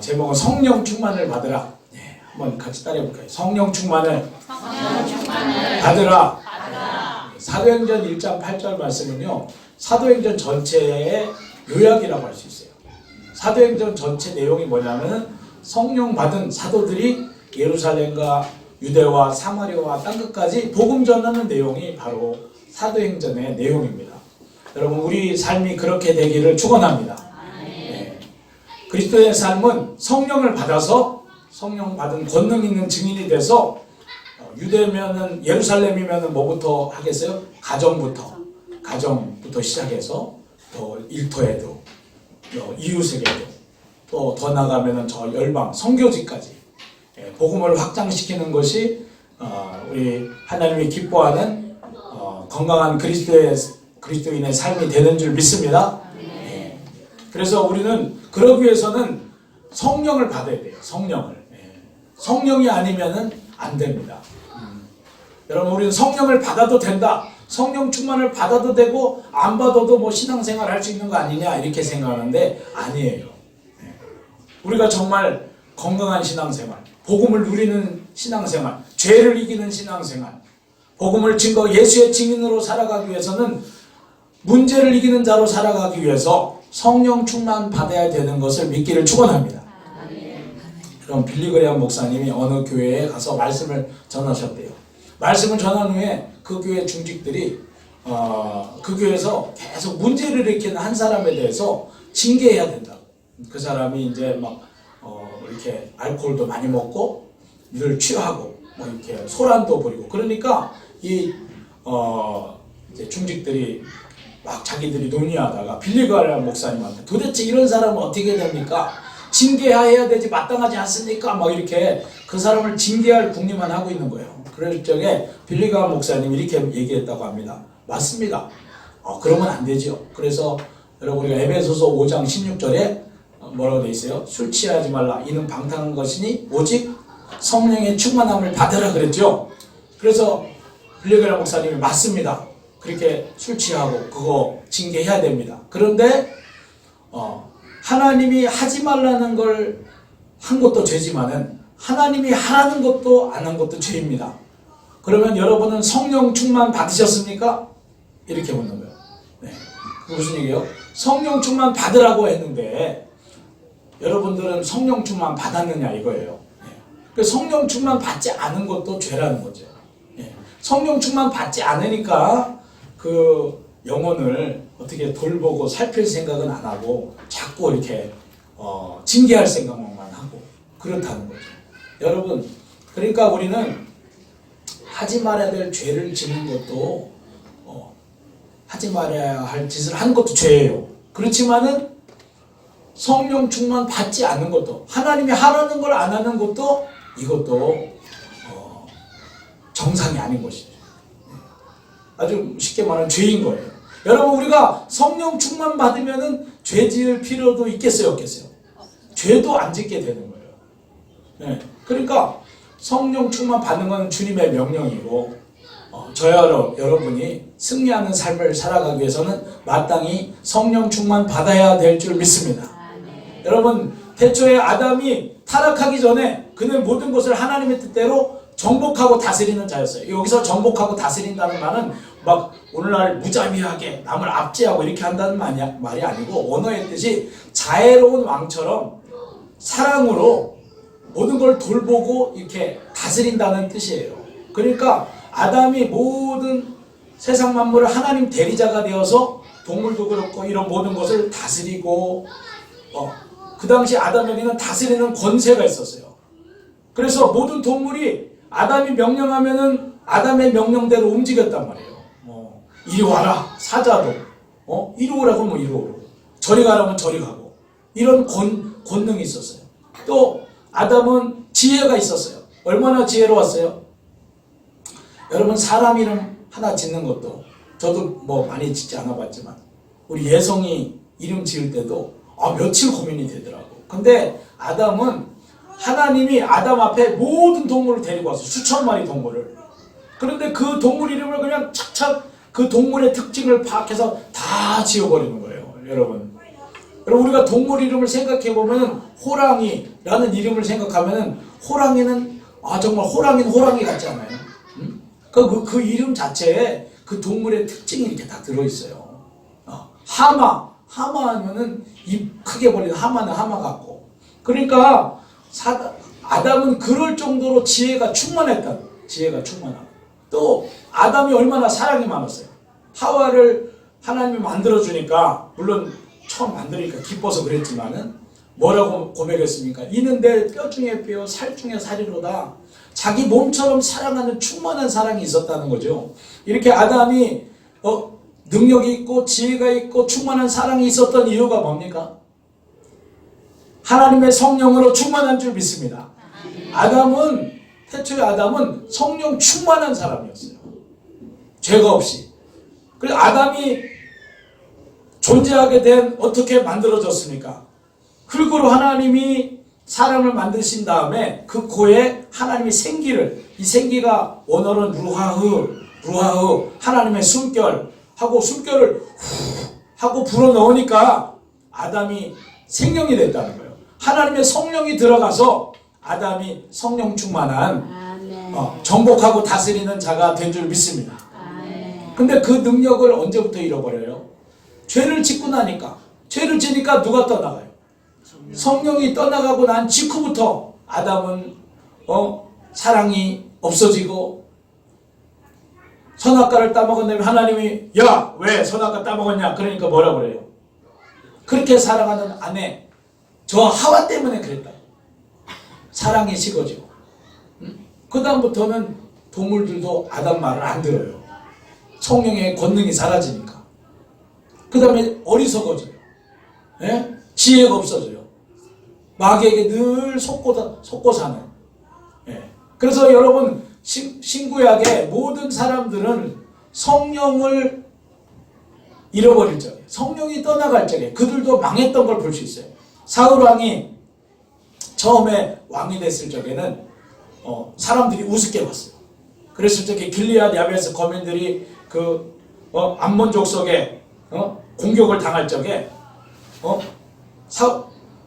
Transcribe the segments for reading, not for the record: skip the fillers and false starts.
제목은 성령 충만을 받으라. 네, 한번 같이 따라해 볼까요? 성령 충만을 받으라. 사도행전 1장 8절 말씀은요, 사도행전 전체의 요약이라고 할 수 있어요. 사도행전 전체 내용이 뭐냐면 성령 받은 사도들이 예루살렘과 유대와 사마리아와 땅끝까지 복음 전하는 내용이 바로 사도행전의 내용입니다. 여러분, 우리 삶이 그렇게 되기를 축원합니다. 네. 그리스도의 삶은 성령을 받아서 성령 받은 권능 있는 증인이 돼서 유대면은 예루살렘이면은 뭐부터 하겠어요? 가정부터 시작해서 또 일터에도 이웃에게도 또 더 나가면은 저 열방 선교지까지 복음을 확장시키는 것이 우리 하나님이 기뻐하는 건강한 그리스도인의 삶이 되는 줄 믿습니다. 네. 그래서 우리는 그러기 위해서는 성령을 받아야 돼요. 성령을. 성령이 아니면은 안 됩니다. 여러분, 우리는 성령을 받아도 된다. 성령 충만을 받아도 되고 안 받아도 뭐 신앙생활 할 수 있는 거 아니냐 이렇게 생각하는데 아니에요. 우리가 정말 건강한 신앙생활, 복음을 누리는 신앙생활, 죄를 이기는 신앙생활, 복음을 증거 예수의 증인으로 살아가기 위해서는 문제를 이기는 자로 살아가기 위해서 성령 충만 받아야 되는 것을 믿기를 축원합니다. 그럼 빌리그레암 목사님이 어느 교회에 가서 말씀을 전하셨대요. 말씀을 전한 후에 그 교회 중직들이 그 교회에서 계속 문제를 일으키는 한 사람에 대해서 징계해야 된다고. 그 사람이 이제 막 이렇게 알코올도 많이 먹고 늘 취하고 뭐 이렇게 소란도 부리고 그러니까 이제 중직들이 막 자기들이 논의하다가 빌리그레암 목사님한테 도대체 이런 사람은 어떻게 됩니까? 징계해야 되지 마땅하지 않습니까? 막 이렇게 그 사람을 징계할 궁리만 하고 있는 거예요. 그럴 적에 빌리그레암 목사님이 이렇게 얘기했다고 합니다. 맞습니다. 그러면 안 되죠. 그래서 여러분, 우리가 에베소서 5장 16절에 뭐라고 돼 있어요? 술 취하지 말라. 이는 방탕한 것이니 오직 성령의 충만함을 받으라 그랬죠. 그래서 빌리그레암 목사님이 맞습니다. 그렇게 술 취하고 그거 징계해야 됩니다. 그런데 하나님이 하지 말라는 걸 한 것도 죄지만은 하나님이 하라는 것도 안 한 것도 죄입니다. 그러면 여러분은 성령 충만 받으셨습니까? 이렇게 묻는 거예요. 네. 그게 무슨 얘기예요? 성령 충만 받으라고 했는데 여러분들은 성령 충만 받았느냐 이거예요. 네. 성령 충만 받지 않은 것도 죄라는 거죠. 네. 성령 충만 받지 않으니까 그 영혼을 어떻게 돌보고 살필 생각은 안 하고 자꾸 이렇게 징계할 생각만 하고 그렇다는 거죠. 여러분, 그러니까 우리는 하지 말아야 될 죄를 짓는 것도 하지 말아야 할 짓을 하는 것도 죄예요. 그렇지만은 성령 충만 받지 않는 것도, 하나님이 하라는 걸 안 하는 것도 이것도 정상이 아닌 것이죠. 아주 쉽게 말하면 죄인 거예요. 여러분, 우리가 성령 충만 받으면은 죄 지을 필요도 있겠어요, 없겠어요? 죄도 안 짓게 되는 거예요. 네. 그러니까 성령 충만 받는 건 주님의 명령이고 저야로 여러분이 승리하는 삶을 살아가기 위해서는 마땅히 성령 충만 받아야 될 줄 믿습니다. 여러분, 태초에 아담이 타락하기 전에 그는 모든 것을 하나님의 뜻대로 정복하고 다스리는 자였어요. 여기서 정복하고 다스린다는 말은 막 오늘날 무자비하게 남을 압제하고 이렇게 한다는 말이 아니고 언어의 뜻이 자애로운 왕처럼 사랑으로 모든 걸 돌보고 이렇게 다스린다는 뜻이에요. 그러니까 아담이 모든 세상 만물을 하나님 대리자가 되어서 동물도 그렇고 이런 모든 것을 다스리고 그 당시 아담에게는 다스리는 권세가 있었어요. 그래서 모든 동물이 아담이 명령하면은 아담의 명령대로 움직였단 말이에요. 이리 와라, 사자도 이리 오라고 하면 이리 오고 저리 가라면 저리 가고 이런 권능이 있었어요. 또 아담은 지혜가 있었어요. 얼마나 지혜로웠어요? 여러분, 사람 이름 하나 짓는 것도 저도 뭐 많이 짓지 않아 봤지만 우리 예성이 이름 지을 때도 며칠 고민이 되더라고. 근데 아담은 하나님이 아담 앞에 모든 동물을 데리고 왔어요. 수천 마리 동물을. 그런데 그 동물 이름을 그냥 착착 그 동물의 특징을 파악해서 다 지어버리는 거예요. 여러분, 여러분 우리가 동물 이름을 생각해 보면 호랑이라는 이름을 생각하면 호랑이는 정말 호랑이는 호랑이 같지 않아요? 응? 그 이름 자체에 그 동물의 특징이 이렇게 다 들어있어요. 하마 하면은 입 크게 벌리는 하마는 하마 같고. 그러니까 아담은 그럴 정도로 지혜가 충만했다. 지혜가 충만하고. 또 아담이 얼마나 사랑이 많았어요. 하와를 하나님이 만들어주니까, 물론 처음 만드니까 기뻐서 그랬지만은 뭐라고 고백했습니까? 이는 내 뼈 중에 뼈, 살 중에 살이로다. 자기 몸처럼 사랑하는 충만한 사랑이 있었다는 거죠. 이렇게 아담이 능력이 있고 지혜가 있고 충만한 사랑이 있었던 이유가 뭡니까? 하나님의 성령으로 충만한 줄 믿습니다. 태초의 아담은 성령 충만한 사람이었어요. 죄가 없이. 그래서 아담이 존재하게 된 어떻게 만들어졌습니까? 흙으로 하나님이 사람을 만드신 다음에 그 코에 하나님이 이 생기가 원어는 루하흐 하나님의 숨결 하고 숨결을 후 하고 불어넣으니까 아담이 생명이 됐다는 거예요. 하나님의 성령이 들어가서 아담이 성령 충만한 정복하고 다스리는 자가 된 줄 믿습니다. 근데 그 능력을 언제부터 잃어버려요? 죄를 짓고 나니까. 죄를 지니까 누가 떠나가요? 성령이 떠나가고 난 직후부터 아담은 사랑이 없어지고, 선악과를 따먹었는데 하나님이 야 왜 선악과 따먹었냐 그러니까 뭐라 그래요? 그렇게 사랑하는 아내 저 하와 때문에 그랬다. 사랑이 식어지고. 그 다음부터는 동물들도 아담 말을 안 들어요. 성령의 권능이 사라지니까. 그 다음에 어리석어져요. 예? 지혜가 없어져요. 마귀에게 늘 속고 사는. 예. 그래서 여러분 신구약의 모든 사람들은 성령을 잃어버릴 적에, 성령이 떠나갈 적에 그들도 망했던 걸 볼 수 있어요. 사울 왕이 처음에 왕이 됐을 적에는 사람들이 우습게 봤어요. 그랬을 적에 길리앗 야베스 거민들이 암몬 족속에 공격을 당할 적에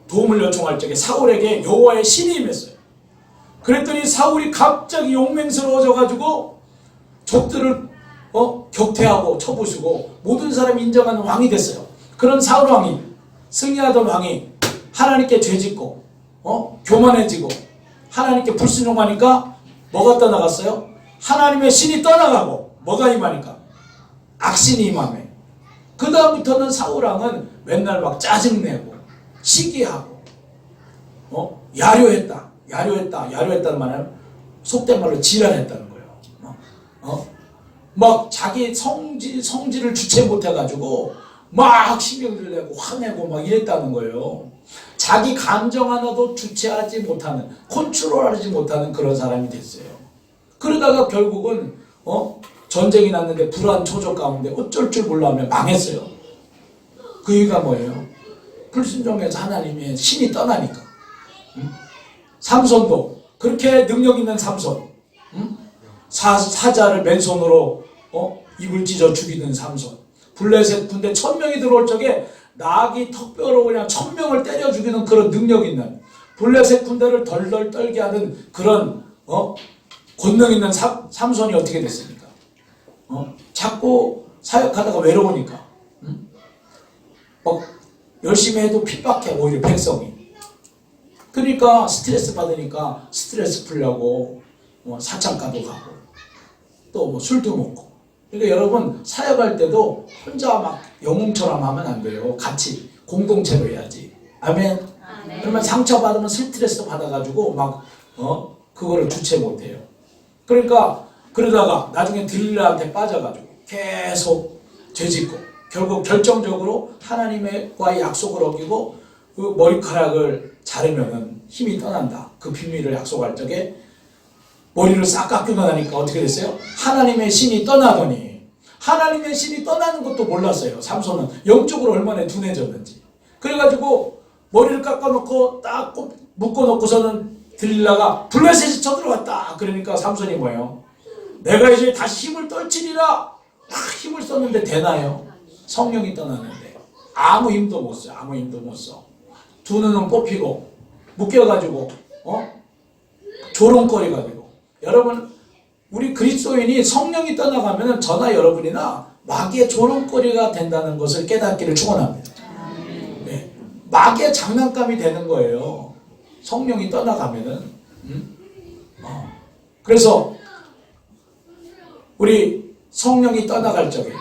도움을 요청할 적에 사울에게 여호와의 신이 임했어요. 그랬더니 사울이 갑자기 용맹스러워져가지고 적들을 격퇴하고 쳐부수고 모든 사람이 인정하는 왕이 됐어요. 그런 사울 왕이, 승리하던 왕이 하나님께 죄짓고 교만해지고 하나님께 불순종하니까 뭐가 떠나갔어요? 하나님의 신이 떠나가고 뭐가 임하니까? 악신이 임하네. 그 다음부터는 사울 왕은 맨날 막 짜증내고 시기하고 야료했다는 말은 속된 말로 지랄했다는 거예요. 막 자기 성질을 주체 못해가지고 막 신경질 내고 화내고 막 이랬다는 거예요. 자기 감정 하나도 주체하지 못하는, 컨트롤하지 못하는 그런 사람이 됐어요. 그러다가 결국은 전쟁이 났는데 불안 초조 가운데 어쩔 줄 몰라하며 망했어요. 그 이유가 뭐예요? 불순종해서 하나님의 신이 떠나니까. 삼손도 그렇게 능력 있는 삼손, 사자를 맨손으로 입을 찢어 죽이는 삼손, 블레셋 군대 1000명이 들어올 적에 나귀 턱뼈로 그냥 1000명을 때려 죽이는 그런 능력 있는, 블레셋 군대를 덜덜 떨게 하는 그런 권능 있는 삼손이 어떻게 됐습니까? 자꾸 사역하다가 외로우니까 열심히 해도 핍박해 오히려 백성이. 그러니까 스트레스 받으니까 스트레스 풀려고 사창가도 가고 또 술도 먹고. 그러니까 여러분 사역할 때도 혼자 막 영웅처럼 하면 안 돼요. 같이 공동체로 해야지. 아멘. 그러면 상처받으면 스트레스 받아가지고 막 그거를 주체 못해요. 그러니까 그러다가 나중에 들릴라한테 빠져가지고 계속 죄짓고 결국 결정적으로 하나님과의 약속을 어기고 그 머리카락을 자르면은 힘이 떠난다. 그 비밀을 약속할 적에 머리를 싹 깎고 나니까 어떻게 됐어요? 하나님의 신이 떠나더니, 하나님의 신이 떠나는 것도 몰랐어요. 삼손은 영적으로 얼마나 둔해졌는지. 그래가지고 머리를 깎아놓고 딱 묶어놓고서는 들릴라가 블레셋이 쳐들어왔다. 그러니까 삼손이 뭐예요? 내가 이제 다시 힘을 떨치리라. 막 힘을 썼는데 되나요? 성령이 떠나는데. 아무 힘도 못 써. 아무 힘도 못 써. 두 눈은 뽑히고 묶여가지고 조롱거리가 되고. 여러분 우리 그리스도인이 성령이 떠나가면 저나 여러분이나 마귀의 조롱거리가 된다는 것을 깨닫기를 축원합니다. 네. 마귀의 장난감이 되는 거예요. 성령이 떠나가면은. 그래서 우리 성령이 떠나갈 적에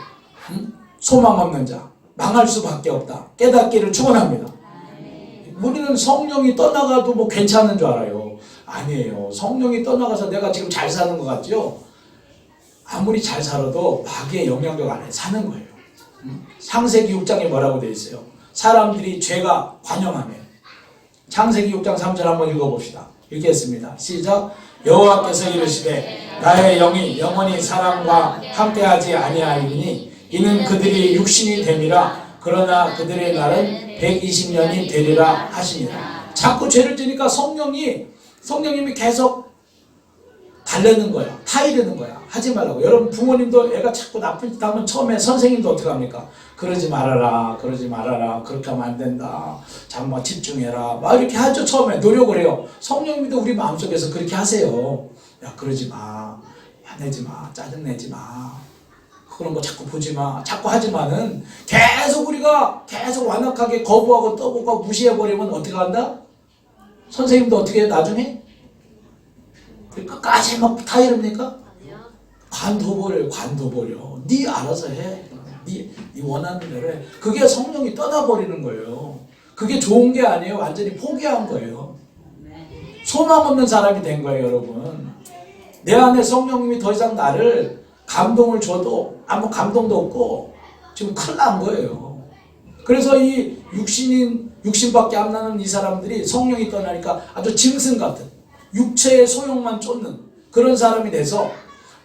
소망 없는 자 망할 수밖에 없다. 깨닫기를 축원합니다. 우리는 성령이 떠나가도 뭐 괜찮은 줄 알아요. 아니에요. 성령이 떠나가서 내가 지금 잘 사는 것 같죠? 아무리 잘 살아도 마귀의 영향력 안에 사는 거예요. 창세기 6장에 뭐라고 되어 있어요? 사람들이 죄가 관영하며. 창세기 6장 3절 한번 읽어봅시다. 읽겠습니다. 시작. 여호와께서 이르시되 나의 영이 영원히 사람과 함께하지 아니하리니 이는 그들이 육신이 됨이라. 그러나 그들의 날은 120년이 되리라 하시니라. 자꾸 죄를 지니까 성령님이 계속 달래는 거야. 타이르는 거야. 하지 말라고. 여러분 부모님도 애가 자꾸 나쁜 짓 하면 처음에 선생님도 어떻게 합니까? 그러지 말아라. 그러지 말아라. 그렇게 하면 안 된다. 잠깐 집중해라. 막 이렇게 하죠. 처음에 노력을 해요. 성령님도 우리 마음속에서 그렇게 하세요. 야 그러지 마. 화내지 마. 짜증내지 마. 그런 거 자꾸 보지 마. 자꾸 하지만은 우리가 계속 완악하게 거부하고 떠보고 무시해버리면 어떻게 한다? 선생님도 어떻게 해? 나중에? 끝까지 막 타이릅니까? 관둬버려요. 관둬버려. 네 알아서 해. 네 원하는 대로 해. 그게 성령이 떠나버리는 거예요. 그게 좋은 게 아니에요. 완전히 포기한 거예요. 소망 없는 사람이 된 거예요. 여러분. 내 안에 성령님이 더 이상 나를 감동을 줘도 아무 감동도 없고 지금 큰일 난 거예요. 그래서 이 육신밖에 안 나는 이 사람들이 성령이 떠나니까 아주 짐승 같은 육체의 소용만 쫓는 그런 사람이 돼서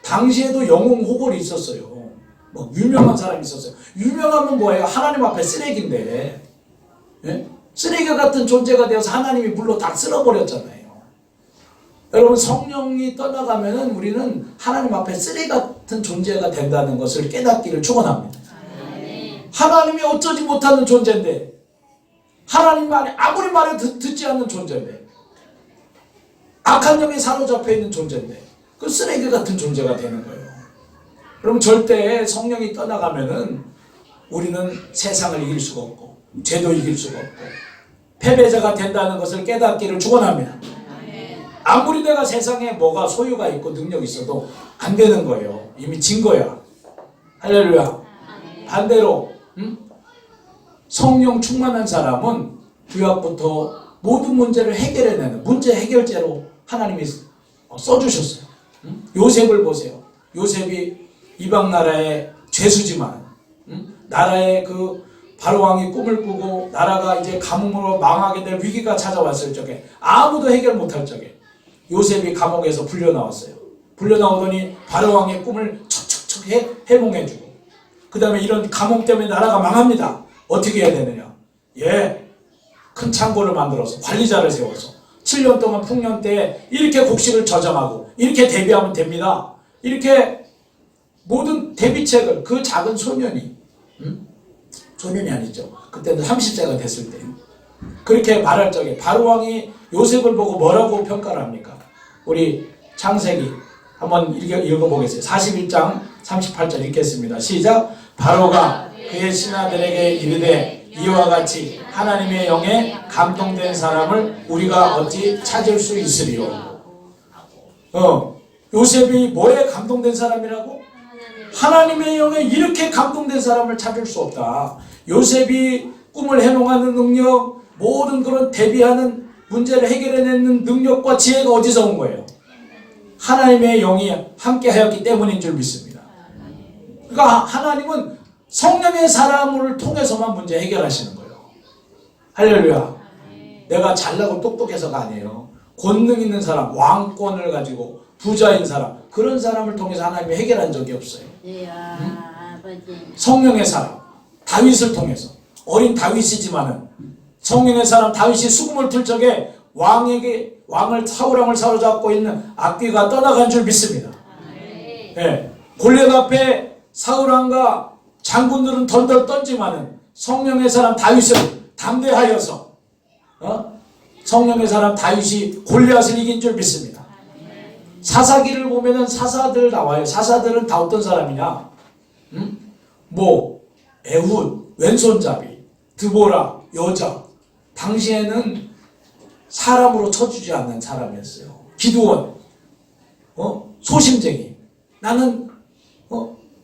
당시에도 영웅호골이 있었어요. 뭐 유명한 사람이 있었어요. 유명하면 뭐예요? 하나님 앞에 쓰레기인데, 예? 쓰레기 같은 존재가 되어서 하나님이 물로 다 쓸어버렸잖아요. 여러분 성령이 떠나가면은 우리는 하나님 앞에 쓰레기 같은 존재가 된다는 것을 깨닫기를 축원합니다. 하나님이 어쩌지 못하는 존재인데, 하나님 말에 아무리 말해도 듣지 않는 존재인데, 악한 영에 사로잡혀 있는 존재인데 그 쓰레기 같은 존재가 되는 거예요. 그럼 절대 성령이 떠나가면은 우리는 세상을 이길 수가 없고 죄도 이길 수가 없고 패배자가 된다는 것을 깨닫기를 축원합니다. 아무리 내가 세상에 뭐가 소유가 있고 능력이 있어도 안 되는 거예요. 이미 진 거야. 할렐루야. 반대로 성령 충만한 사람은 구약부터 모든 문제를 해결해내는 문제 해결제로 하나님이 써주셨어요. 요셉을 보세요. 요셉이 이방 나라의 죄수지만 나라의 그 바로왕이 꿈을 꾸고 나라가 이제 가뭄으로 망하게 될 위기가 찾아왔을 적에 아무도 해결 못할 적에 요셉이 감옥에서 풀려나왔어요. 풀려나오더니 바로왕의 꿈을 척척척 해몽해주고 그 다음에 이런 감옥 때문에 나라가 망합니다. 어떻게 해야 되느냐? 큰 창고를 만들어서 관리자를 세워서 7년 동안 풍년 때에 이렇게 곡식을 저장하고 이렇게 대비하면 됩니다. 이렇게 모든 대비책을 그 작은 소년이 소년이 아니죠. 그때는 30세가 됐을 때 그렇게 말할 적에 바로왕이 요셉을 보고 뭐라고 평가를 합니까? 우리 창세기 한번 읽어보겠어요. 41장 38절 읽겠습니다. 시작. 바로가 그의 신하들에게 이르되 이와 같이 하나님의 영에 감동된 사람을 우리가 어찌 찾을 수 있으리요. 요셉이 뭐에 감동된 사람이라고? 하나님의 영에 이렇게 감동된 사람을 찾을 수 없다. 요셉이 꿈을 해몽하는 능력, 모든 그런 대비하는 문제를 해결해내는 능력과 지혜가 어디서 온 거예요? 하나님의 영이 함께 하였기 때문인 줄 믿습니다. 그러니까 하나님은 성령의 사람을 통해서만 문제 해결하시는 거예요. 할렐루야. 내가 잘나고 똑똑해서가 아니에요. 권능 있는 사람, 왕권을 가지고 부자인 사람, 그런 사람을 통해서 하나님이 해결한 적이 없어요. 성령의 사람, 다윗을 통해서. 어린 다윗이지만은 성령의 사람 다윗이 수금을 틀 적에 사울왕을 사로잡고 있는 악귀가 떠나간 줄 믿습니다. 골리앗 앞에 사울왕과 장군들은 덜덜 떨지만은 성령의 사람 다윗은 담대하여서 성령의 사람 다윗이 골리앗을 이긴 줄 믿습니다. 사사기를 보면은 사사들 나와요. 사사들은 다 어떤 사람이냐? 뭐 에훗, 왼손잡이, 드보라, 여자. 당시에는 사람으로 쳐주지 않는 사람이었어요. 기드온, 소심쟁이. 나는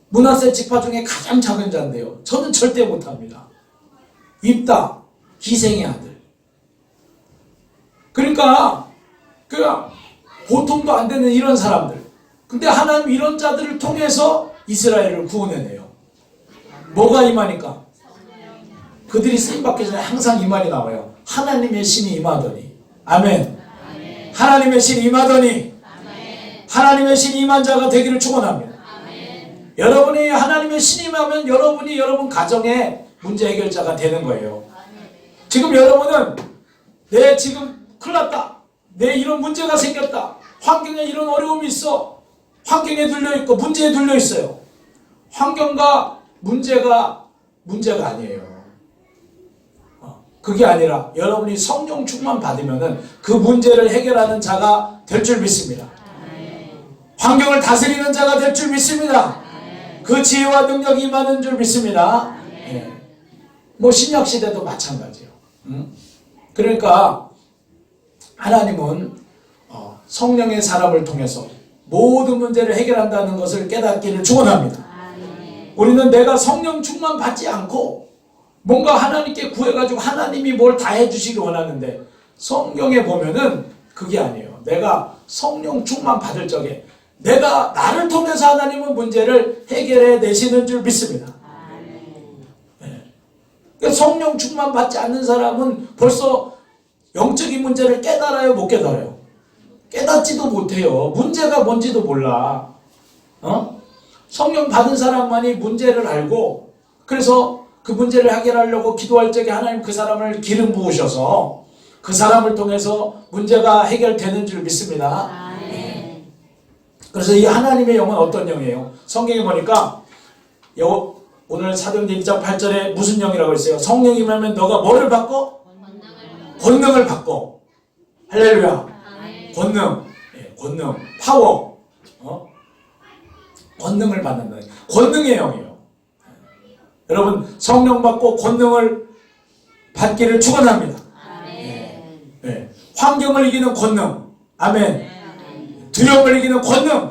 므낫세 지파 중에 가장 작은 자인데요. 저는 절대 못합니다. 입다, 기생의 아들. 그러니까 보통도 안 되는 이런 사람들. 근데 하나님 이런 자들을 통해서 이스라엘을 구원해내요. 뭐가 임하니까? 그들이 쓰임받기 전에 항상 이 말이 나와요. 하나님의 신이 임하더니. 아멘. 아멘. 하나님의 신이 임하더니. 아멘. 하나님의 신이 임한 자가 되기를 축원합니다. 아멘. 여러분이 하나님의 신이 임하면 여러분이 여러분 가정의 문제 해결자가 되는 거예요. 아멘. 지금 여러분은 내 지금 큰일 났다. 내 이런 문제가 생겼다. 환경에 이런 어려움이 있어. 환경에 들려있고 문제에 들려있어요. 환경과 문제가 아니에요. 그게 아니라 여러분이 성령 충만 받으면은 그 문제를 해결하는 자가 될 줄 믿습니다. 환경을 다스리는 자가 될 줄 믿습니다. 그 지혜와 능력이 임하는 줄 믿습니다. 예. 뭐 신약 시대도 마찬가지예요. 그러니까 하나님은 성령의 사람을 통해서 모든 문제를 해결한다는 것을 깨닫기를 축원합니다. 우리는 내가 성령 충만 받지 않고 뭔가 하나님께 구해가지고 하나님이 뭘 다 해주시기 원하는데 성경에 보면은 그게 아니에요. 내가 성령 충만 받을 적에 내가 나를 통해서 하나님은 문제를 해결해 내시는 줄 믿습니다. 네. 그러니까 성령 충만 받지 않는 사람은 벌써 영적인 문제를 깨달아요, 못 깨달아요? 깨닫지도 못해요. 문제가 뭔지도 몰라. 성령 받은 사람만이 문제를 알고 그래서 그 문제를 해결하려고 기도할 적에 하나님 그 사람을 기름 부으셔서 그 사람을 통해서 문제가 해결되는 줄 믿습니다. 그래서 이 하나님의 영은 어떤 영이에요? 성경에 보니까 오늘 사도행전 1장 8절에 무슨 영이라고 했어요? 성령이면 너가 뭐를 받고? 권능을 받고. 할렐루야. 권능. 예, 권능. 파워. 권능을 받는다. 권능의 영이에요. 여러분 성령 받고 권능을 받기를 축원합니다. 네. 환경을 이기는 권능. 아멘. 두려움을 이기는 권능.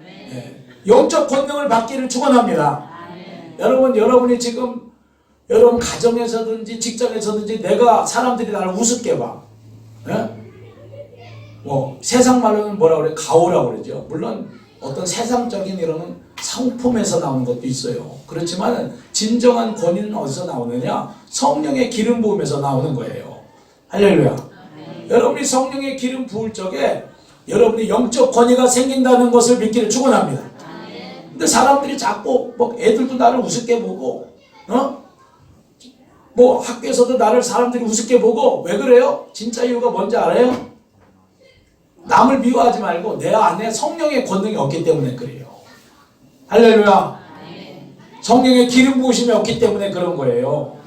네. 영적 권능을 받기를 축원합니다. 여러분이 지금 여러분 가정에서든지 직장에서든지 내가 사람들이 나를 우습게 봐. 네? 뭐 세상 말로는 뭐라고 그래? 가오라고 그러죠. 물론 어떤 세상적인 이런 상품에서 나오는 것도 있어요. 그렇지만 진정한 권위는 어디서 나오느냐? 성령의 기름 부음에서 나오는 거예요. 할렐루야. 여러분이 성령의 기름 부을 적에 여러분이 영적 권위가 생긴다는 것을 믿기를 축원합니다. 근데 사람들이 자꾸 뭐 애들도 나를 우습게 보고 뭐 학교에서도 나를 사람들이 우습게 보고 왜 그래요? 진짜 이유가 뭔지 알아요? 남을 미워하지 말고 내 안에 성령의 권능이 없기 때문에 그래요. 할렐루야. 성령의 기름 부으심이 없기 때문에 그런 거예요.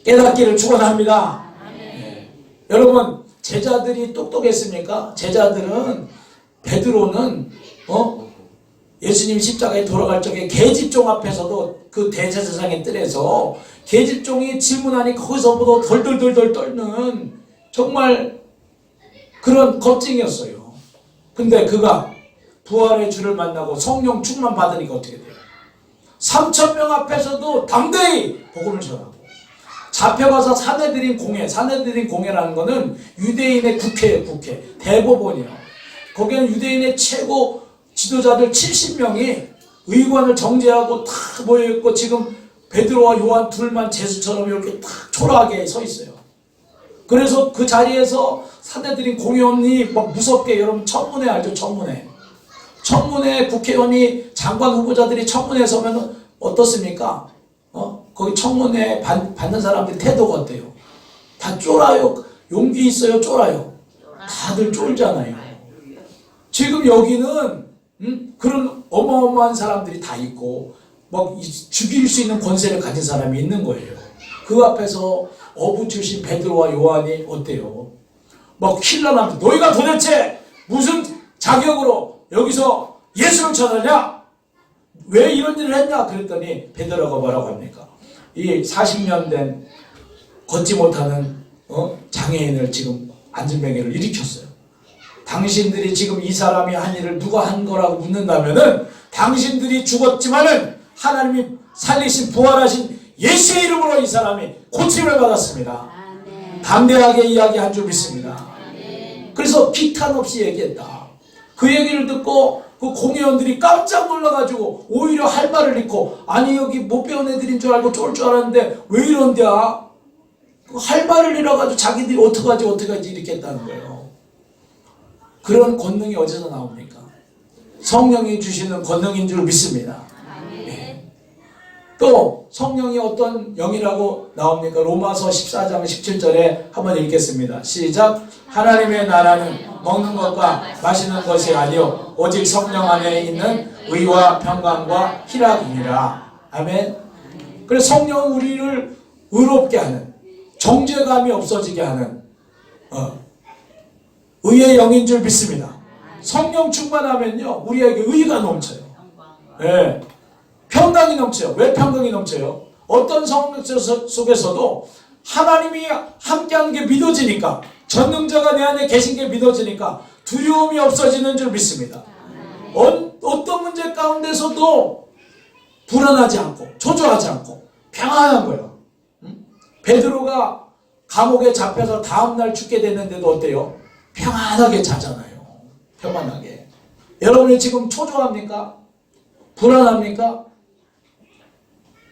깨닫기를 축원합니다. 네. 여러분 제자들이 똑똑했습니까? 제자들은 베드로는 예수님 십자가에 돌아갈 적에 계집종 앞에서도 그 대제사장의 뜰에서 계집종이 질문하니 거기서부터 덜덜덜덜 떨는 정말 그런 겁쟁이였어요. 근데 그가 부활의 주를 만나고 성령 충만 받으니까 어떻게 돼요? 3,000명 앞에서도 담대히 복음을 전하고 잡혀가서 사내들인 공회라는 거는 유대인의 국회예요. 국회. 대법원이에요. 거기는 유대인의 최고 지도자들 70명이 의관을 정죄하고 다 모여있고 지금 베드로와 요한 둘만 제수처럼 이렇게 딱 초라하게 서 있어요. 그래서 그 자리에서 사내들인 공의원이 막 무섭게 여러분 청문회 알죠? 청문회 국회의원이 장관 후보자들이 청문회에 서면 어떻습니까? 거기 청문회 받는 사람들이 태도가 어때요? 다 쫄아요. 용기 있어요? 쫄아요? 다들 쫄잖아요. 지금 여기는 그런 어마어마한 사람들이 다 있고 막 죽일 수 있는 권세를 가진 사람이 있는 거예요. 그 앞에서 어부 출신 베드로와 요한이 어때요? 막 킬러나면서 너희가 도대체 무슨 자격으로 여기서 예수를 전하냐? 왜 이런 일을 했냐? 그랬더니 베드로가 뭐라고 합니까? 이 40년 된 걷지 못하는 장애인을 지금 안진뱅이를 일으켰어요. 당신들이 지금 이 사람이 한 일을 누가 한 거라고 묻는다면은 당신들이 죽었지만은 하나님이 살리신 부활하신 예수의 이름으로 이 사람이 고침을 받았습니다. 담대하게 이야기한 줄 믿습니다. 그래서 비탄 없이 얘기했다. 그 얘기를 듣고 그 공회원들이 깜짝 놀라가지고 오히려 할 말을 잃고 아니 여기 못 배운 애들인 줄 알고 쫄 줄 알았는데 왜 이런데야? 할 말을 잃어가지고 자기들이 어떡하지 이렇게 했다는 거예요. 그런 권능이 어디서 나옵니까? 성령이 주시는 권능인 줄 믿습니다. 네. 또 성령이 어떤 영이라고 나옵니까? 로마서 14장 17절에 한번 읽겠습니다. 시작. 하나님의 나라는 먹는 것과 마시는 것이 아니요 오직 성령 안에 있는 의와 평강과 희락이니라. 아멘. 그래서 성령은 우리를 의롭게 하는, 정죄감이 없어지게 하는 의의 영인 줄 믿습니다. 성령 충만하면요 우리에게 의가 넘쳐요. 네. 평강이 넘쳐요. 왜 평강이 넘쳐요? 어떤 상황 속에서도 하나님이 함께하는 게 믿어지니까, 전능자가 내 안에 계신 게 믿어지니까 두려움이 없어지는 줄 믿습니다. 어떤 문제 가운데서도 불안하지 않고 초조하지 않고 평안한 거예요. 베드로가 감옥에 잡혀서 다음날 죽게 됐는데도 어때요? 평안하게 자잖아요. 평안하게. 여러분이 지금 초조합니까? 불안합니까?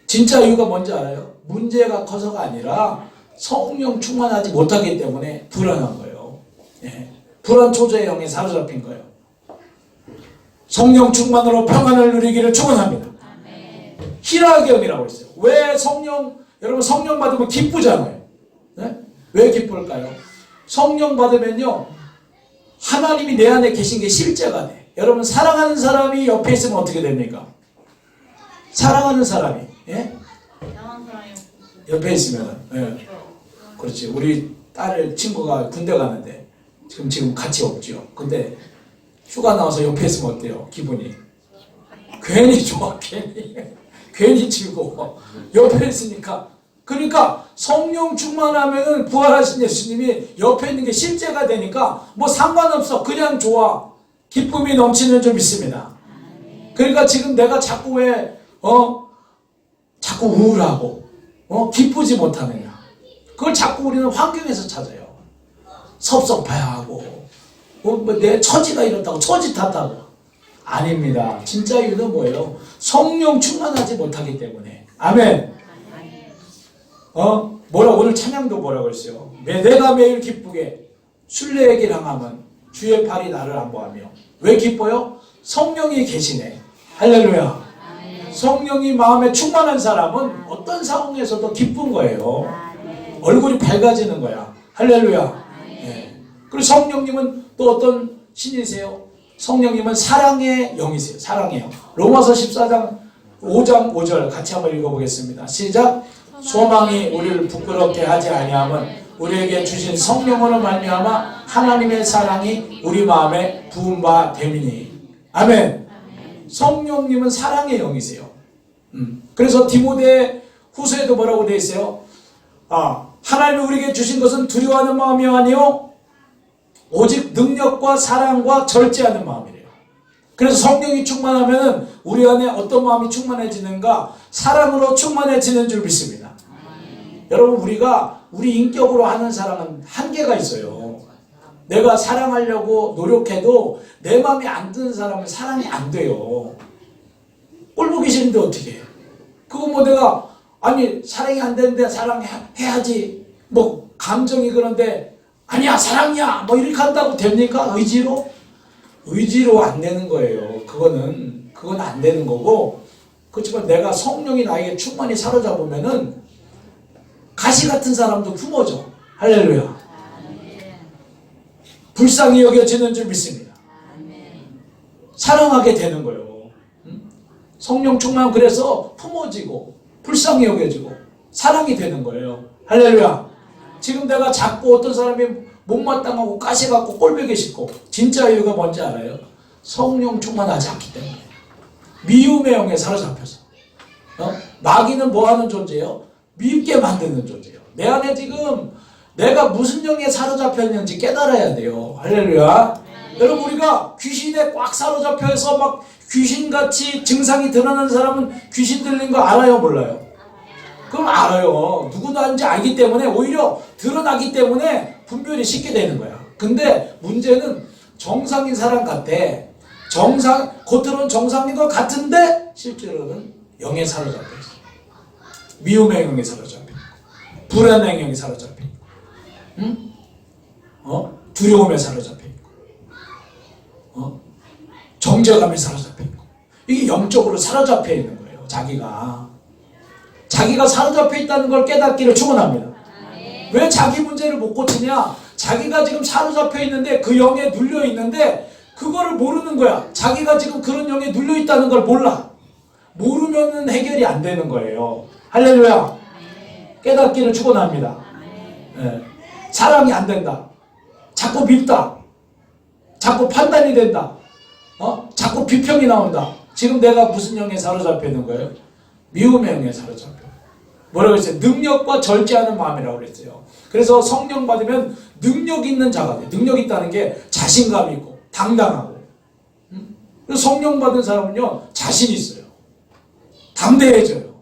진짜 이유가 뭔지 알아요? 문제가 커서가 아니라 성령 충만하지 못하기 때문에 불안한 거예요. 예. 불안 초조의 영에 사로잡힌 거예요. 성령 충만으로 평안을 누리기를 축원합니다. 희락의 영이라고 했어요. 왜 여러분 성령 받으면 기쁘잖아요. 네? 왜 기쁠까요? 성령 받으면요 하나님이 내 안에 계신 게 실제가 돼. 여러분 사랑하는 사람이 옆에 있으면 어떻게 됩니까? 사랑하는 사람이 옆에 있으면 그렇지. 우리 딸 친구가 군대 가는데 지금 같이 없죠. 근데 휴가 나와서 옆에 있으면 어때요? 기분이 괜히 좋아. 괜히 즐거워. 옆에 있으니까. 그러니까 성령 충만하면은 부활하신 예수님이 옆에 있는 게 실제가 되니까 뭐 상관없어. 그냥 좋아. 기쁨이 넘치는 줄 믿습니다. 그러니까 지금 내가 자꾸 자꾸 우울하고 기쁘지 못하느냐. 그걸 자꾸 우리는 환경에서 찾아요. 섭섭해야 하고 내 처지가 이렇다고 처지 탓하고. 아닙니다. 진짜 이유는 뭐예요? 성령 충만하지 못하기 때문에. 아멘. 오늘 찬양도 뭐라고 했어요? 내가 매일 기쁘게 순례의 길 향하면 주의 팔이 나를 안보하며. 왜 기뻐요? 성령이 계시네. 할렐루야. 성령이 마음에 충만한 사람은 어떤 상황에서도 기쁜 거예요. 얼굴이 밝아지는 거야. 할렐루야. 네. 그리고 성령님은 또 어떤 신이세요? 성령님은 사랑의 영이세요. 사랑의 영. 로마서 14장 5장 5절 같이 한번 읽어보겠습니다. 시작. 소망이 우리를 부끄럽게 하지 아니함은 우리에게 주신 성령으로 말미암아 하나님의 사랑이 우리 마음에 부은 바 됨이니. 아멘. 성령님은 사랑의 영이세요. 그래서 디모데 후서에도 뭐라고 되어 있어요? 하나님이 우리에게 주신 것은 두려워하는 마음이 아니요 오직 능력과 사랑과 절제하는 마음이래요. 그래서 성령이 충만하면 우리 안에 어떤 마음이 충만해지는가? 사랑으로 충만해지는 줄 믿습니다. 여러분 우리 인격으로 하는 사랑은 한계가 있어요. 내가 사랑하려고 노력해도 내 마음이 안 드는 사람은 사랑이 안 돼요. 꼴 보기 싫은데 어떻게 해? 그거 내가 사랑이 안 되는데 사랑해야지. 감정이 그런데 아니야 사랑이야 이렇게 한다고 됩니까? 의지로 안 되는 거예요. 그건 안 되는 거고. 그렇지만 내가 성령이 나에게 충만히 사로잡으면은 가시 같은 사람도 품어져. 할렐루야. 불쌍히 여겨지는 줄 믿습니다. 사랑하게 되는 거예요. 성령 충만 그래서 품어지고 불쌍히 여겨지고 사랑이 되는 거예요. 할렐루야. 지금 내가 자꾸 어떤 사람이 못마땅하고 가시갖고 꼴보기 싫고 진짜 이유가 뭔지 알아요? 성령 충만하지 않기 때문에. 미움의 영에 사로잡혀서. 마귀는 뭐하는 존재예요? 미흡게 만드는 존재예요. 내 안에 지금 내가 무슨 영에 사로잡혔는지 깨달아야 돼요. 할렐루야. 여러분 우리가 귀신에 꽉 사로잡혀서 막 귀신같이 증상이 드러나는 사람은 귀신 들린 거 알아요? 몰라요? 그럼 알아요. 누구나인지 알기 때문에 오히려 드러나기 때문에 분별이 쉽게 되는 거야. 근데 문제는 정상인 사람 같아. 겉으로는 정상인 것 같은데 실제로는 영에 사로잡혀 있어. 미움의 영에 사로잡혀 있고 불안의 영에 사로잡혀 있고 응? 두려움에 사로잡혀 있고 정죄감에 사로잡혀 있고 이게 영적으로 사로잡혀 있는 거예요. 자기가 사로잡혀 있다는 걸 깨닫기를 축원합니다. 왜 자기 문제를 못 고치냐? 자기가 지금 사로잡혀 있는데 그 영에 눌려 있는데 그거를 모르는 거야. 자기가 지금 그런 영에 눌려 있다는 걸 몰라. 모르면은 해결이 안 되는 거예요. 할렐루야. 깨닫기를 축원합니다. 네. 사랑이 안 된다. 자꾸 밉다. 자꾸 판단이 된다. 자꾸 비평이 나온다. 지금 내가 무슨 영에 사로잡혀 있는 거예요? 미움의 영에 사로잡혀. 뭐라고 했어요? 능력과 절제하는 마음이라고 그랬어요. 그래서 성령 받으면 능력 있는 자가 돼. 능력 있다는 게 자신감 있고 당당하고. 그래서 성령 받은 사람은요 자신 있어요. 담대해져요.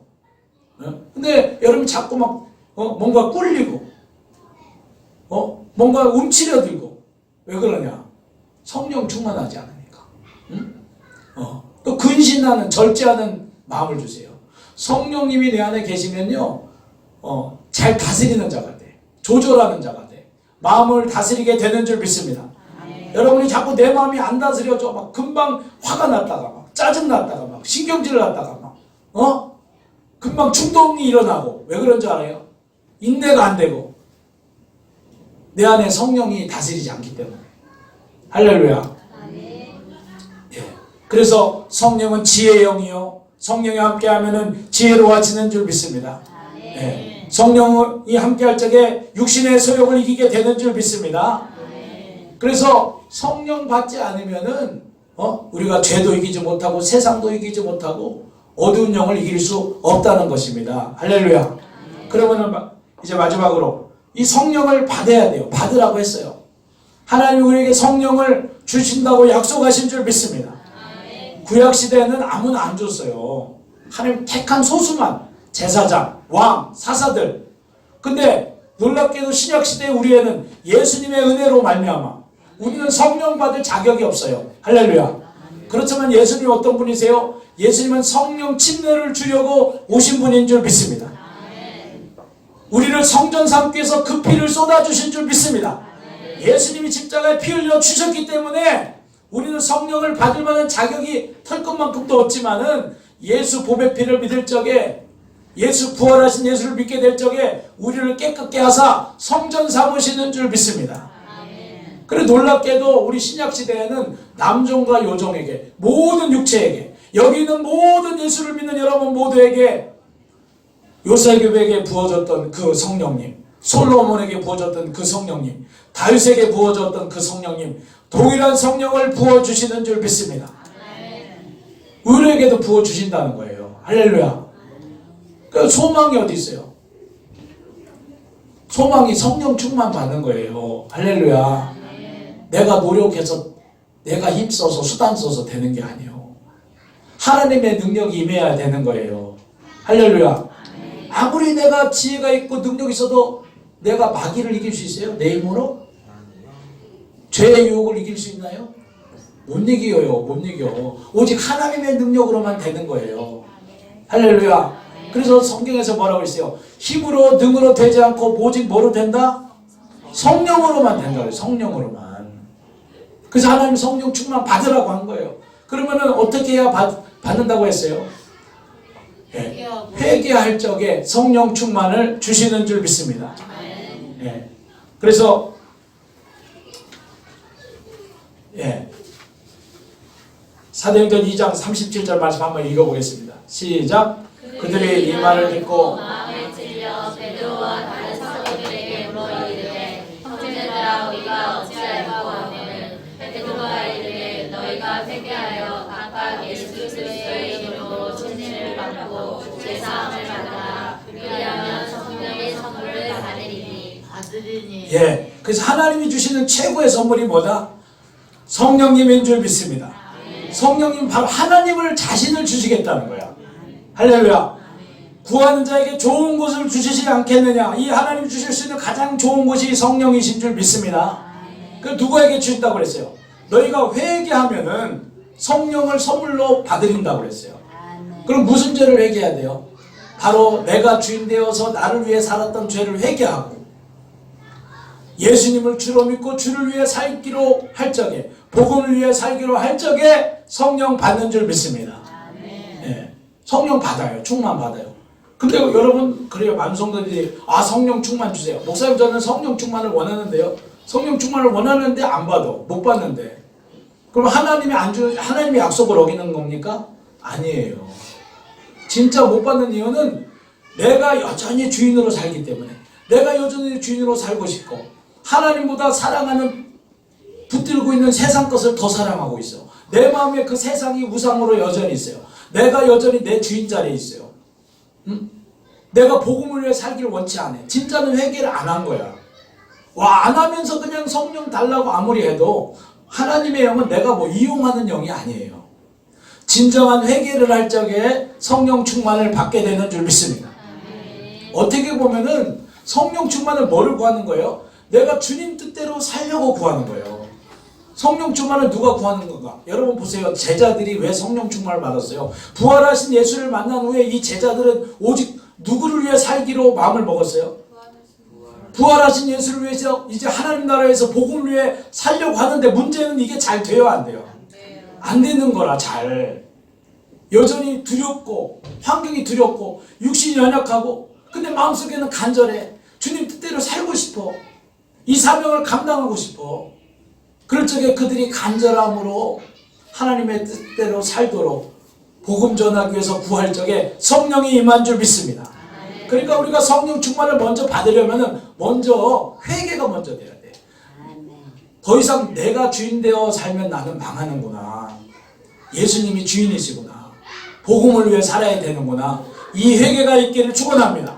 근데 여러분 자꾸 막 뭔가 꿀리고 뭔가 움츠려들고 왜 그러냐? 성령 충만하지 않으니까. 또 근신하는 절제하는 마음을 주세요. 성령님이 내 안에 계시면요 잘 다스리는 자가 돼. 조절하는 자가 돼. 마음을 다스리게 되는 줄 믿습니다. 여러분이 자꾸 내 마음이 안 다스려져 막 금방 화가 났다가 막 짜증 났다가 막 신경질 났다가 막 금방 충동이 일어나고 왜 그런 줄 알아요? 인내가 안 되고 내 안에 성령이 다스리지 않기 때문에. 할렐루야. 예. 그래서 성령은 지혜의 영이요 성령이 함께하면은 지혜로워지는 줄 믿습니다. 예. 성령이 함께할 적에 육신의 소욕을 이기게 되는 줄 믿습니다. 그래서 성령 받지 않으면은 우리가 죄도 이기지 못하고 세상도 이기지 못하고 어두운 영을 이길 수 없다는 것입니다. 할렐루야. 그러면은 이제 마지막으로 이 성령을 받아야 돼요. 받으라고 했어요. 하나님 우리에게 성령을 주신다고 약속하신 줄 믿습니다. 구약시대에는 아무나 안 줬어요. 하나님 택한 소수만 제사장, 왕, 사사들. 근데 놀랍게도 신약시대에 우리에는 예수님의 은혜로 말미암아 우리는 성령 받을 자격이 없어요. 할렐루야. 그렇지만 예수님이 어떤 분이세요? 예수님은 성령 침례를 주려고 오신 분인 줄 믿습니다. 우리를 성전 삼기 위해서 그 피를 쏟아주신 줄 믿습니다. 예수님이 십자가에 피 흘려 주셨기 때문에 우리는 성령을 받을 만한 자격이 털것만큼도 없지만은 예수 보배 피를 믿을 적에 예수 부활하신 예수를 믿게 될 적에 우리를 깨끗게 하사 성전 삼으시는 줄 믿습니다. 그래 놀랍게도 우리 신약시대에는 남종과 여종에게 모든 육체에게 여기 있는 모든 예수를 믿는 여러분 모두에게 요셉에게 부어졌던 그 성령님, 솔로몬에게 부어졌던 그 성령님, 다윗에게 부어졌던 그 성령님 동일한 성령을 부어주시는 줄 믿습니다. 우리에게도 부어주신다는 거예요. 할렐루야. 그 소망이 어디 있어요? 소망이 성령 충만 받는 거예요. 할렐루야. 내가 노력해서 내가 힘써서 수단 써서 되는 게 아니에요. 하나님의 능력이 임해야 되는 거예요. 할렐루야. 아무리 내가 지혜가 있고 능력이 있어도 내가 마귀를 이길 수 있어요? 내 힘으로? 죄의 유혹을 이길 수 있나요? 못 이겨요. 못 이겨. 오직 하나님의 능력으로만 되는 거예요. 할렐루야. 그래서 성경에서 뭐라고 했어요? 힘으로 능으로 되지 않고 오직 뭐로 된다? 성령으로만 된다. 성령으로만. 그래서 하나님 성령 충만 받으라고 한 거예요. 그러면은 어떻게 해야 받는다고 했어요? 예. 회개할 적에 성령 충만을 주시는 줄 믿습니다. 예. 그래서 사도행전 2장 37절 말씀 한번 읽어보겠습니다. 시작. 그들이 이 말을 듣고 마음에 찔려 베드로와 다른 사도들에게 물어 이르되 형제들아 우리가 어찌할꼬 하거늘 베드로가 이르되 너희가 회개하여 각각 예수 그리스도의 이름으로 진리를 받고 제사함을 받으라. 그리하면 성령의 선물을 받으리니. 예, 그래서 하나님이 주시는 최고의 선물이 뭐다? 성령님인 줄 믿습니다. 성령님 바로 하나님을 자신을 주시겠다는 거야. 할렐루야. 구하는 자에게 좋은 것을 주시지 않겠느냐. 이 하나님 주실 수 있는 가장 좋은 것이 성령이신 줄 믿습니다. 그 누구에게 주신다고 그랬어요? 너희가 회개하면은 성령을 선물로 받으린다고 그랬어요. 그럼 무슨 죄를 회개해야 돼요? 바로 내가 주인 되어서 나를 위해 살았던 죄를 회개하고 예수님을 주로 믿고 주를 위해 살기로 할 적에, 복음을 위해 살기로 할 적에 성령 받는 줄 믿습니다. 네. 성령 받아요. 충만 받아요. 근데 여러분, 그래요. 많은 성도들이 성령 충만 주세요. 목사님 저는 성령 충만을 원하는데요. 성령 충만을 원하는데 안 받아. 못 받는데. 그럼 하나님의 약속을 어기는 겁니까? 아니에요. 진짜 못 받는 이유는 내가 여전히 주인으로 살기 때문에, 내가 여전히 주인으로 살고 싶고 하나님보다 사랑하는, 붙들고 있는 세상 것을 더 사랑하고 있어. 내 마음에 그 세상이 우상으로 여전히 있어요. 내가 여전히 내 주인 자리에 있어요. 응? 내가 복음을 위해 살기를 원치 않아. 진짜는 회개를 안 한 거야. 안 하면서 그냥 성령 달라고 아무리 해도 하나님의 영은 내가 이용하는 영이 아니에요. 진정한 회개를 할 적에 성령 충만을 받게 되는 줄 믿습니다. 어떻게 보면은 성령 충만을 뭐를 구하는 거예요? 내가 주님 뜻대로 살려고 구하는 거예요. 성령 충만을 누가 구하는 건가? 여러분 보세요. 제자들이 왜 성령 충만을 받았어요? 부활하신 예수를 만난 후에 이 제자들은 오직 누구를 위해 살기로 마음을 먹었어요? 부활하신 예수를 위해서 이제 하나님 나라에서 복음을 위해 살려고 하는데 문제는 이게 잘 돼요, 안 돼요? 안 되는 거라. 잘 여전히 두렵고 환경이 두렵고 육신이 연약하고, 근데 마음속에는 간절해. 주님 뜻대로 살고 싶어. 이 사명을 감당하고 싶어. 그럴 적에 그들이 간절함으로 하나님의 뜻대로 살도록 복음 전하기 위해서 구할 적에 성령이 임한 줄 믿습니다. 그러니까 우리가 성령 충만을 먼저 받으려면 먼저 회개가 먼저 돼야 돼. 더 이상 내가 주인 되어 살면 나는 망하는구나. 예수님이 주인이시구나. 복음을 위해 살아야 되는구나. 이 회개가 있기를 축원합니다.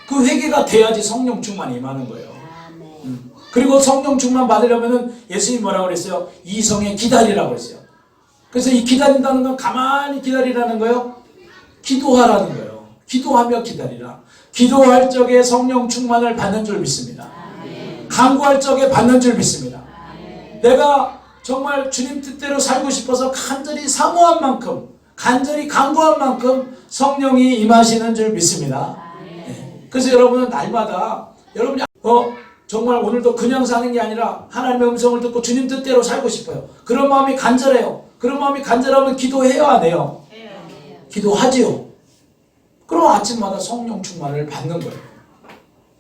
그 회개가 돼야지 성령 충만이 임하는 거예요. 그리고 성령 충만 받으려면 예수님이 뭐라고 그랬어요? 이성에 기다리라고 그랬어요. 그래서 이 기다린다는 건 가만히 기다리라는 거예요. 기도하라는 거예요. 기도하며 기다리라. 기도할 적에 성령 충만을 받는 줄 믿습니다. 간구할 적에 받는 줄 믿습니다. 내가 정말 주님 뜻대로 살고 싶어서 간절히 사모한 만큼, 간절히 간구한 만큼 성령이 임하시는 줄 믿습니다. 그래서 여러분은 날마다 여러분이 정말 오늘도 그냥 사는 게 아니라 하나님의 음성을 듣고 주님 뜻대로 살고 싶어요. 그런 마음이 간절해요. 그런 마음이 간절하면 기도해요, 안 해요? 기도하지요. 그럼 아침마다 성령 충만을 받는 거예요.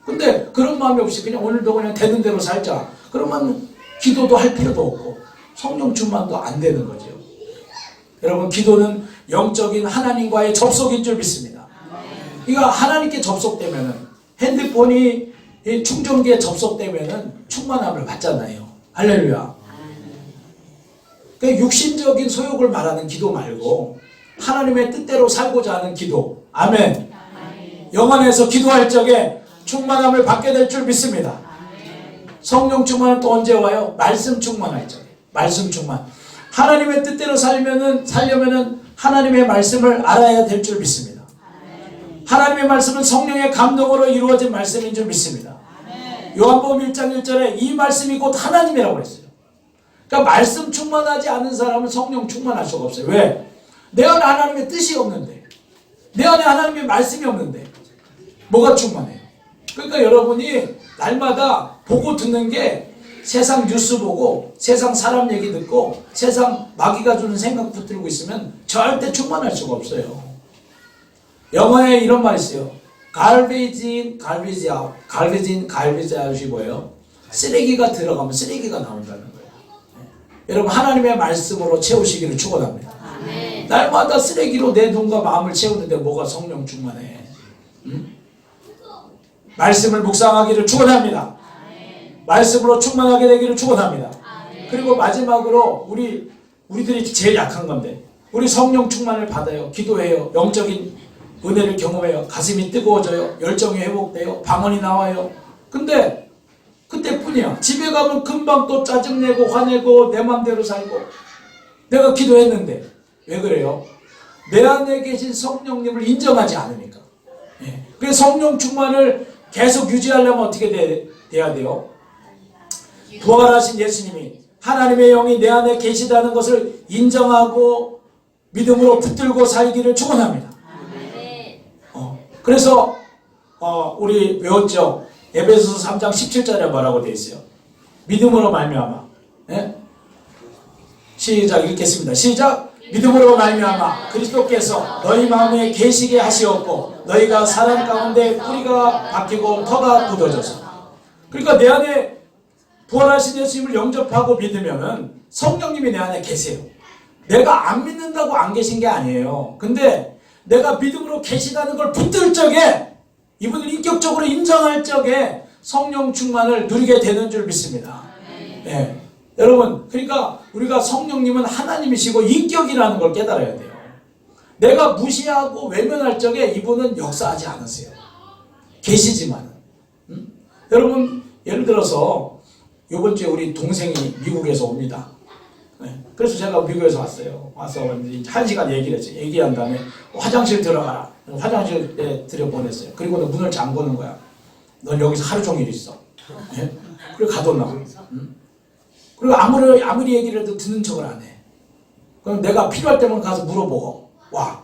근데 그런 마음이 없이 그냥 오늘도 그냥 되는 대로 살자. 그러면 기도도 할 필요도 없고 성령 충만도 안 되는 거죠. 여러분, 기도는 영적인 하나님과의 접속인 줄 믿습니다. 그러니까 하나님께 접속되면은, 핸드폰이 충전기에 접속되면은 충만함을 받잖아요. 할렐루야. 그러니까 육신적인 소욕을 말하는 기도 말고 하나님의 뜻대로 살고자 하는 기도. 아멘. 영안에서 기도할 적에 충만함을 받게 될 줄 믿습니다. 성령 충만은 또 언제 와요? 말씀 충만할 적에. 말씀 충만. 하나님의 뜻대로 살려면은 하나님의 말씀을 알아야 될 줄 믿습니다. 하나님의 말씀은 성령의 감동으로 이루어진 말씀인 줄 믿습니다. 요한복음 1장 1절에 이 말씀이 곧 하나님이라고 했어요. 그러니까 말씀 충만하지 않은 사람은 성령 충만할 수가 없어요. 왜? 내 안에 하나님의 뜻이 없는데, 내 안에 하나님의 말씀이 없는데 뭐가 충만해요? 그러니까 여러분이 날마다 보고 듣는 게 세상 뉴스 보고 세상 사람 얘기 듣고 세상 마귀가 주는 생각 붙들고 있으면 절대 충만할 수가 없어요. 영어에 이런 말이 있어요. garbage in, garbage out. garbage in, garbage out이 뭐예요? 쓰레기가 들어가면 쓰레기가 나온다는 거예요. 여러분 하나님의 말씀으로 채우시기를 축원합니다. 아멘. 날마다 쓰레기로 내 눈과 마음을 채우는데 뭐가 성령 충만해? 응? 말씀을 묵상하기를 축원합니다. 말씀으로 충만하게 되기를 축원합니다. 그리고 마지막으로 우리들이 제일 약한 건데 우리 성령 충만을 받아요. 기도해요. 영적인 은혜를 경험해요. 가슴이 뜨거워져요. 열정이 회복돼요. 방언이 나와요. 근데 그때뿐이야. 집에 가면 금방 또 짜증내고 화내고 내 맘대로 살고. 내가 기도했는데 왜 그래요? 내 안에 계신 성령님을 인정하지 않으니까. 예. 그래서 성령 충만을 계속 유지하려면 어떻게 돼야 돼요? 부활하신 예수님이 하나님의 영이 내 안에 계시다는 것을 인정하고 믿음으로 붙들고 살기를 축원합니다. 그래서 우리 외웠죠. 에베소서 3장 17절에 뭐라고 되어 있어요? 믿음으로 말미암아. 예? 시작 읽겠습니다. 시작. 믿음으로 말미암아 그리스도께서 너희 마음에 계시게 하시었고 너희가 사람 가운데 뿌리가 박히고 터가 굳어져서. 그러니까 내 안에 부활하신 예수님을 영접하고 믿으면은 성령님이 내 안에 계세요. 내가 안 믿는다고 안 계신 게 아니에요. 근데 내가 믿음으로 계시다는 걸 붙들 적에 이분을 인격적으로 인정할 적에 성령 충만을 누리게 되는 줄 믿습니다. 네. 여러분 그러니까 우리가 성령님은 하나님이시고 인격이라는 걸 깨달아야 돼요. 내가 무시하고 외면할 적에 이분은 역사하지 않으세요. 계시지만 여러분 예를 들어서 이번 주에 우리 동생이 미국에서 옵니다. 네. 그래서 제가 미국에서 왔어요. 와서 1시간 얘기를 했어요. 얘기한 다음에 화장실 들어가라. 화장실에 들여보냈어요. 그리고 문을 잠그는 거야. 넌 여기서 하루 종일 있어. 네? 그리고 가뒀나. 그리고 아무리 얘기를 해도 듣는 척을 안 해. 그럼 내가 필요할 때만 가서 물어보고 와.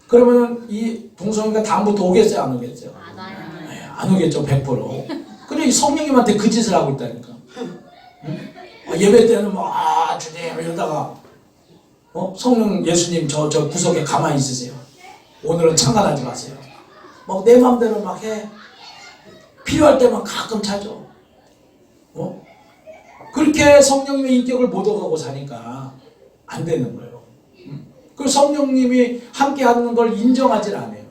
그러면 이 동성이가 다음부터 오겠어요? 안 오겠어요? 네, 안 오겠죠. 100%. 그래 성령님한테 그 짓을 하고 있다니까. 예배 때는 주님 이러다가 성령 예수님 저 구석에 가만히 있으세요. 오늘은 참관하지 마세요. 막 내 맘대로 막 해. 필요할 때만 가끔 찾아. 그렇게 성령님의 인격을 못 얻어가고 사니까 안 되는 거예요. 그 성령님이 함께 하는 걸 인정하지 않아요.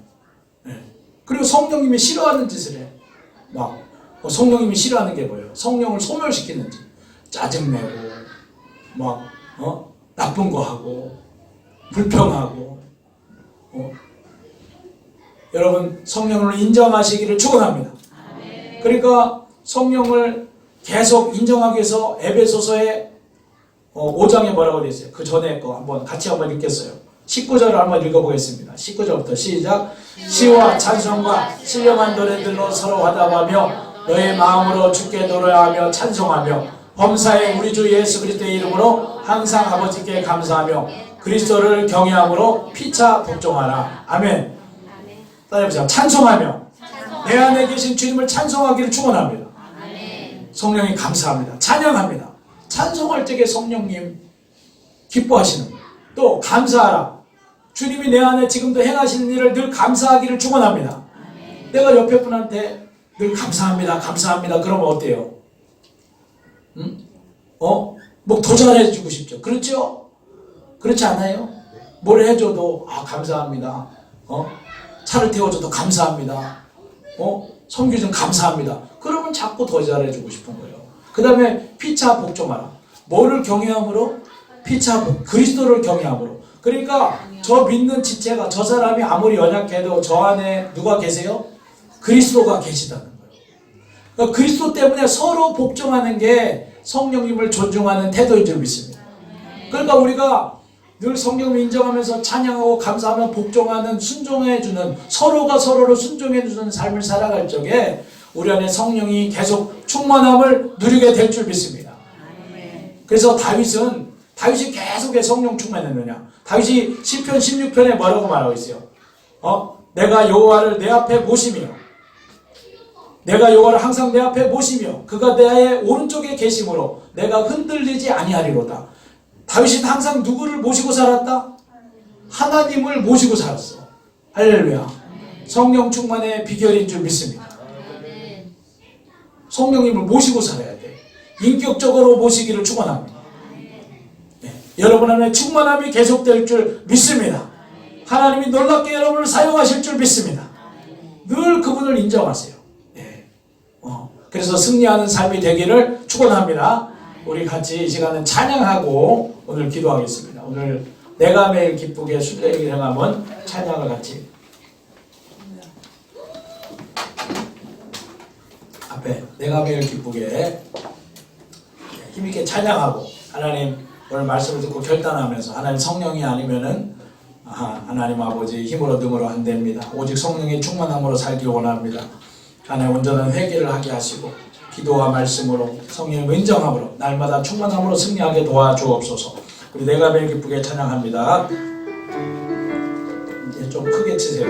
그리고 성령님이 싫어하는 짓을 해. 막 성령님이 싫어하는 게 뭐예요? 성령을 소멸시키는 짓. 짜증내고 막 나쁜 거 하고 불평하고 여러분 성령을 인정하시기를 축원합니다. 그러니까 성령을 계속 인정하기 위해서 에베소서의 5장에 뭐라고 되어 있어요? 그 전에 거 같이 한번 읽겠어요. 19절을 한번 읽어보겠습니다. 19절부터 시작. 시와 찬송과 신령한 노래들로 서로 화답하며 너의 마음으로 주께 노래하며 찬송하며 범사의 우리 주 예수 그리스도의 이름으로 항상 아버지께 감사하며 그리스도를 경외함으로 피차 복종하라. 아멘. 따라해보세요. 찬송하며 내 안에 계신 주님을 찬송하기를 축원합니다. 성령이 감사합니다. 찬양합니다. 찬송할 적에 성령님 기뻐하시는 거예요. 또 감사하라. 주님이 내 안에 지금도 행하시는 일을 늘 감사하기를 축원합니다. 내가 옆에 분한테 늘 감사합니다. 감사합니다. 그러면 어때요? 뭐 더 잘해주고 싶죠. 그렇죠? 그렇지 않아요? 뭘 해줘도 감사합니다. 차를 태워줘도 감사합니다. 섬기 좀 감사합니다. 그러면 자꾸 더 잘해주고 싶은 거예요. 그 다음에 피차 복종하라. 뭐를 경외함으로? 그리스도를 경외함으로. 그러니까 저 믿는 지체가 저 사람이 아무리 연약해도 저 안에 누가 계세요? 그리스도가 계시다는 거예요. 그러니까 그리스도 때문에 서로 복종하는 게 성령님을 존중하는 태도인 줄 믿습니다. 그러니까 우리가 늘 성령을 인정하면서 찬양하고 감사하며 복종하는 순종해주는 서로가 서로를 순종해주는 삶을 살아갈 적에 우리 안에 성령이 계속 충만함을 누리게 될 줄 믿습니다. 그래서 다윗이 계속 왜 성령 충만했느냐? 다윗이 시편 16편에 뭐라고 말하고 있어요? 내가 여호와를 내 앞에 모시며 내가 여호와를 항상 내 앞에 모시며 그가 내 오른쪽에 계심으로 내가 흔들리지 아니하리로다. 다윗이 항상 누구를 모시고 살았다? 하나님을 모시고 살았어. 할렐루야. 성령 충만의 비결인 줄 믿습니다. 성령님을 모시고 살아야 돼. 인격적으로 모시기를 축원합니다. 여러분 안에 충만함이 계속될 줄 믿습니다. 하나님이 놀랍게 여러분을 사용하실 줄 믿습니다. 늘 그분을 인정하세요. 예. 그래서 승리하는 삶이 되기를 축원합니다. 우리 같이 이 시간은 찬양하고 오늘 기도하겠습니다. 오늘 내가 매일 기쁘게 순례를 행함은 찬양을 같이 앞에 내가 매일 기쁘게 힘있게 찬양하고 하나님 오늘 말씀을 듣고 결단하면서 하나님 성령이 아니면은 하나님 아버지 힘으로 능으로 안 됩니다. 오직 성령의 충만함으로 살기 원합니다. 하나님 온전한 회개를 하게 하시고 기도와 말씀으로 성령의 인정함으로 날마다 충만함으로 승리하게 도와주옵소서. 우리 내가 매일 기쁘게 찬양합니다. 이제 좀 크게 치세요.